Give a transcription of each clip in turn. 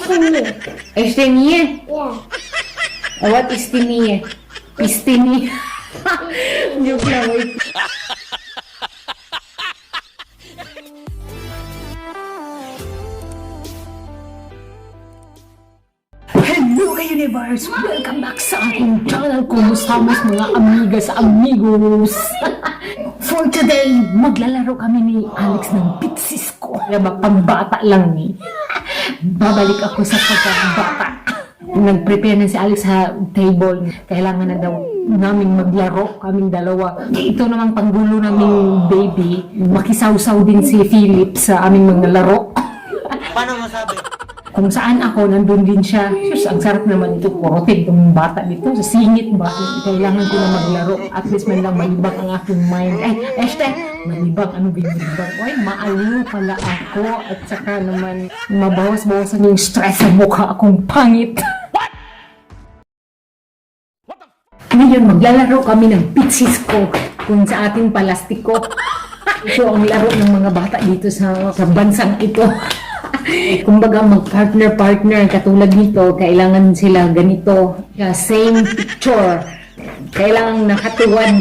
Estenie. Estenie? Yeah. What is Estenie? Estenie. Joke lang, wait. Hello kayo, universe! Welcome back sa aking channel. Kumusta mas mga amigas, amigos? For today, maglalaro kami ni Alex ng Pexeso. Diba, pambata lang ni. Babalik ako sa pagkabata. Nag-prepare na si Alex sa table. Kailangan na daw namin maglaro, kaming dalawa. Ito namang panggulo naming baby. Makisawsaw din si Philip sa aming mga laro. Paano masabi? Kung saan ako, nandun din siya. Sus, ang sarap naman ito. Porotig itong bata dito. Sa singit ba? Kailangan ko na maglaro. At least man lang malibang ang aking mind. Ay, este, malibang. Ano ba yung malibang? Ay, maaliw pala ako. At saka naman, mabawas-bawasan yung stress sa mukha akong pangit. Ngayon, maglalaro kami ng Pexeso kung sa ating palastiko. Ito ang laro ng mga bata dito sa bansang ito. Kumbaga mag-partner-partner katulad nito, kailangan sila ganito, same picture, kailangan nakatuwad.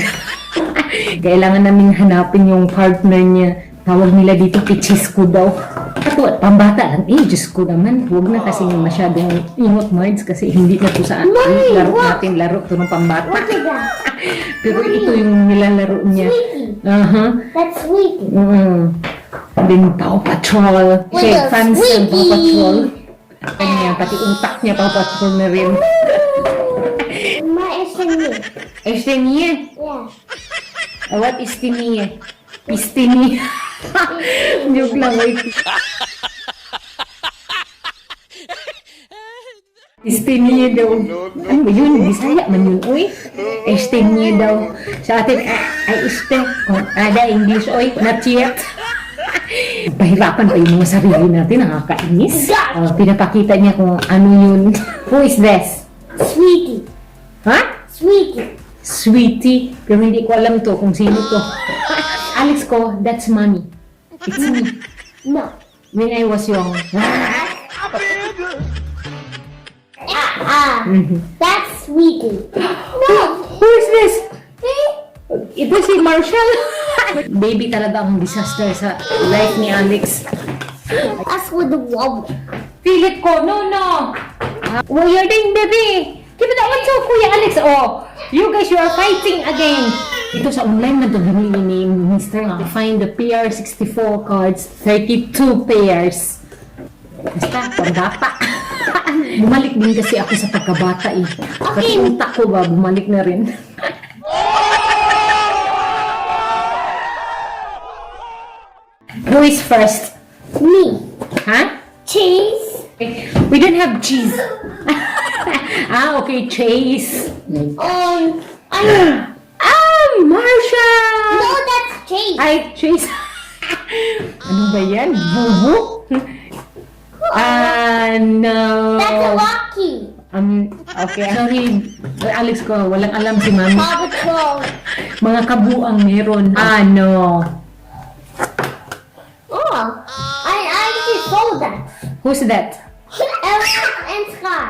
Kailangan namin hanapin yung partner niya. Tawag nila dito Pexeso daw. Katuwad, pambata lang. Diyos ko naman, huwag na kasi masyadong ingot, Margz, kasi hindi na to sa laro natin, laro to ng pambata. Pero ito yung nilalaro niya. That's sweetie. Din Paw Patrol. Siya fans ng Paw Patrol. Kanya, pati utak niya Paw Patrol na rin. My Estenie. Estenie? Yeah. What is Estenie? Estenie. Joke lang, wait. Estenie daw. Ano ba yun? Bisaya man yun, oy. Estenie daw. Sa atin, ay este. Kung ada English, oy. Not yet. Pahirapan pa yung mga sarili natin, nakakainis. Pinapakita niya kung ano yun. Who is this? Sweetie. Ha? Sweetie. Sweetie. Pero hindi ko alam to kung sino to. Alex ko, that's mommy. It's me. No. When I was young. That's sweetie. No. Who is this? Ito si Marshall. Baby talaga ang disaster sa life ni Alex. That's with the wobble. Philip ko, no. Well, you're doing, baby. Keep it up so, Kuya Alex. Oh, you guys, you are fighting again. Ito sa online na ito, binili ni Mr. Find the PR64 cards, 32 pairs. Basta, pambata. Bumalik din kasi ako sa pagkabata eh. Pati utak ko ba, bumalik na rin. Who is first? Me. Huh? Cheese. We don't have cheese. Okay, cheese. Marsha! No, that's cheese. Ay, cheese. Ano ba yan? Bubu? No. That's a Rocky. Okay. Sorry, Alex ko, walang alam si Mami. Paw Patrol. Mga kabuang meron. No. Oh, I actually saw that. Who's that? Elliot and Sky.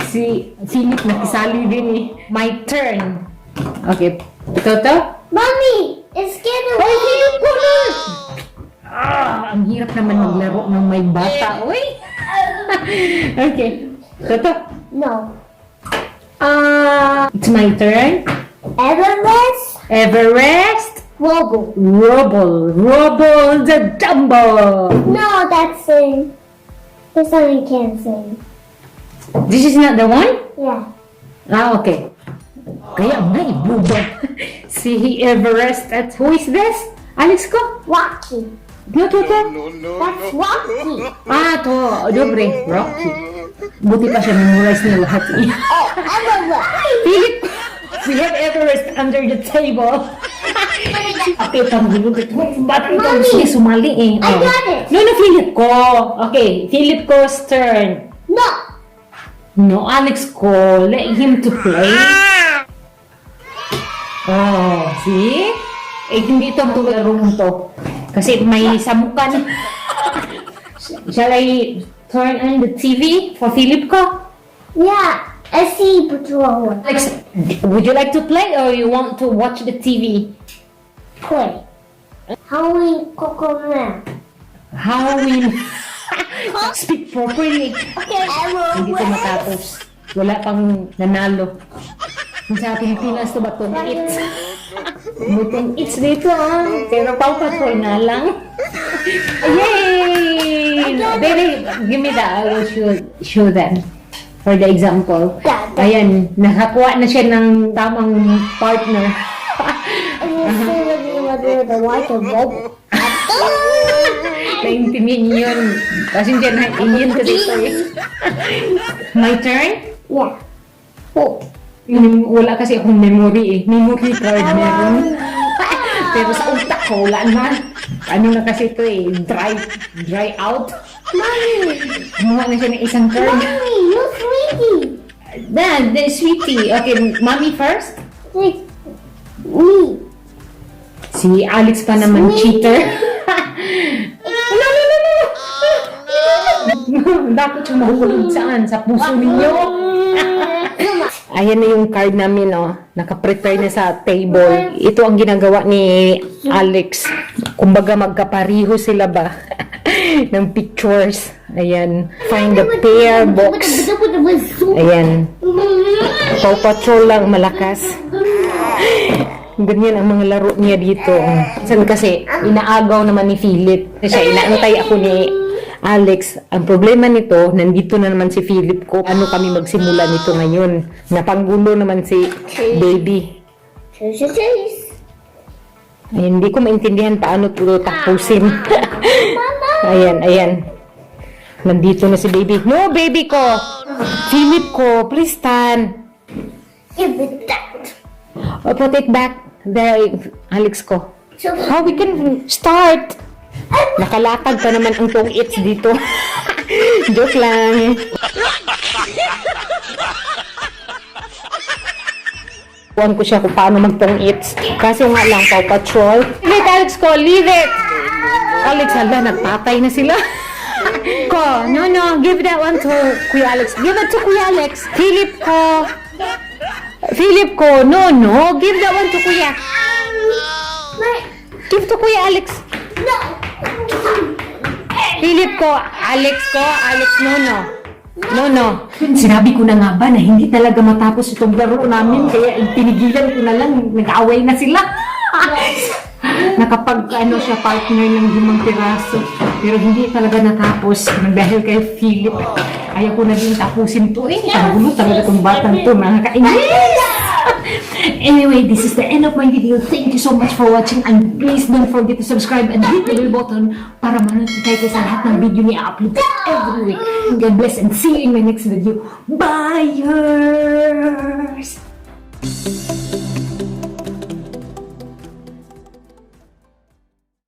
Si Philip nakisali din eh. My turn. Okay. Ito to? Mommy, it's getting Ay, Philip ko na! Ang hirap naman maglaro ng may bata. Uy! Okay. Ito to? No. It's my turn. Everest. Everest. Wobble. Rubble the Dumbo. No, that's sing. This one I can't sing. This is not the one? Yeah. Okay. Kaya may bubag. Si Everest at who is this? Alex ko? Rocky. No. That's Rocky. To. Dobre. Rocky. Buti pa siya memorize niya lahat. Oh, Everest. Philip, we have Everest under the table. Okay, panggulit. Ba't ikaw siya sumali eh? I got it. No, Philip ko. Okay, Philip ko's turn. No, Alex ko. Let him to play. Oh, see? Hindi ito ang larong to. Kasi may samukan. Shall I turn on the TV for Philip ko? Yeah, I see patrol. Alex, would you like to play or you want to watch the TV? Play. Halloween Coconut. Halloween. Speak properly. Okay, I will Hindi to matapos. Wala pang nanalo. Kung sa Pilipinas to ba itong it's? Butong it's dito ah. Pero Paw Patrol na lang. Yay! Baby, give me that. I will show them. For the example. Ayan, nakakuha na siya ng tamang partner. the white and red. Naintindihan yun. Kasi dyan, Indian ka dito eh. My turn? Yeah. Oh. Wala kasi akong memory eh. Memory card meron. Pero sa utak ko, wala na. Ano na kasi ito eh, dry out. Mommy! Gumawa na siya ng isang card. Mommy, you sweetie! Dad, the sweetie. Okay, mommy first. Like, me. Si Alex pa naman, cheater. Dapat yung mahulog saan? Sa puso ninyo. Ayan na yung card namin, oh. Naka-prepare na sa table. Ito ang ginagawa ni Alex. Kumbaga magkapariho sila ba? Ng pictures. Ayan. Find the pair box. Ayan. Paw Patrol lang malakas. Ganyan ang mga laro niya dito. San kasi, inaagaw naman ni Philip. Siya, inaantay ako ni Alex. Ang problema nito, nandito na naman si Philip ko. Ano kami magsimula nito ngayon? Napanggulo naman si baby. Ay, hindi ko maintindihan paano ito tapusin. Ayan. Nandito na si baby. No, baby ko! Philip ko, please stand. Give it that. Or put it back. There, Alex ko. How we can start? Nakalatag pa naman ang tong its dito. Joke lang. Huwag ko siya kung paano mag-tong its. Kaso nga lang, Paw Patrol. Leave it, Alex ko. Leave it. Alex, hala, nagpatay na sila. Ko, no. Give that one to Kuya Alex. Give it to Kuya Alex. Philip ko, no. Give that one to Kuya. Give to Kuya Alex. Philip ko, Alex, no. Sinabi ko na nga ba na hindi talaga matapos itong laro namin, kaya pinigilan ko na lang, nag-away na sila. Nakapag siya partner ng 5 piraso, pero hindi talaga natapos dahil kay Philip. Ayaw ko na din tapusin to eh. Ang gulo talaga itong batang to, nakakainis. Anyway, this is the end of my video. Thank you so much for watching and please don't forget to subscribe and hit the bell button para ma-notify kayo sa lahat ng video ni upload every week. God bless and see you in my next video. Bye!